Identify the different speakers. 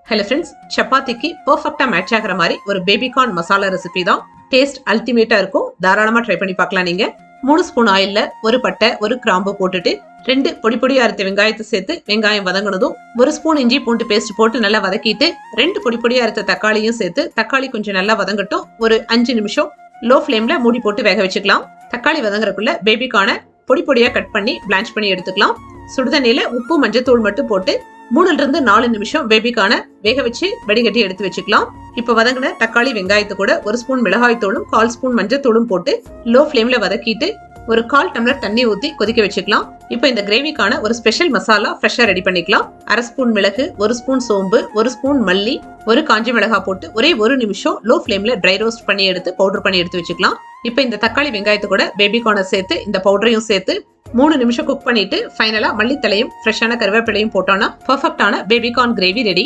Speaker 1: Hello friends, சப்பாத்திக்கு பெர்ஃபெக்ட்டா match ஆகிற மாதிரி ஒரு பேபிகார்ன் மசாலா ரெசிபி தான். டேஸ்ட் அல்டிமேட்டா இருக்கும். தாராளமா ட்ரை பண்ணி பார்க்கலாம். நீங்க 3 ஸ்பூன் ஆயில்ல ஒரு பட்டை ஒரு கிராம்பு போட்டுட்டு 2 பொடி பொடியா அரைத்த வெங்காயத்தை சேர்த்து வெங்காயம் வதங்கினதும் 1 ஸ்பூன் இஞ்சி பூண்டு பேஸ்ட் போட்டு நல்லா வதக்கிட்டு 2 பொடி பொடியா அரைத்த தக்காளியும் சேர்த்து தக்காளி கொஞ்சம் நல்லா வதங்கட்டும். ஒரு 5 நிமிஷம் லோ ஃபிளேம்ல மூடி போட்டு வேக வச்சுக்கலாம். தக்காளி வதங்குறதுக்குள்ள பேபிகார்னை பொடி பொடியா கட் பண்ணி பிளான்ச் பண்ணி எடுத்துக்கலாம். சுடுதண்ணியில உப்பு மஞ்சத்தூள் மட்டும் போட்டு 3 to 4 நிமிஷம் பேபிகார்னை வேக வச்சு வடிகட்டி எடுத்து வச்சுக்கலாம். இப்ப வதங்கின தக்காளி வெங்காயத்து கூட 1 ஸ்பூன் மிளகாய் தூளும் 1/4 ஸ்பூன் மஞ்சத்தூளும் போட்டு லோ ஃபிளேம்ல வதக்கிட்டு ஒரு 1/4 டம்ளர் தண்ணி ஊத்தி கொதிக்க வச்சுக்கலாம். இப்ப இந்த கிரேவிக்கான ஒரு ஸ்பெஷல் மசாலா ஃப்ரெஷ்ஷா ரெடி பண்ணிக்கலாம். 1/2 ஸ்பூன் மிளகு, 1 ஸ்பூன் சோம்பு, 1 ஸ்பூன் மல்லி, 1 காஞ்ச மிளகாய் போட்டு ஒரே 1 நிமிஷம் லோ ஃபிளேம்ல ட்ரை ரோஸ்ட் பண்ணி எடுத்து பவுடர் பண்ணி எடுத்து வச்சுக்கலாம். இப்ப இந்த தக்காளி வெங்காயத்து கூட பேபிகார்னை சேர்த்து இந்த பவுடரையும் சேர்த்து 3 நிமிஷம் குக் பண்ணிட்டு ஃபைனலா மல்லித்தலையும் ஃப்ரெஷ்ஷான கருவேப்பிலையும் போட்டோம்னா பெர்ஃபெக்ட்டான பேபிகார்ன் கிரேவி ரெடி.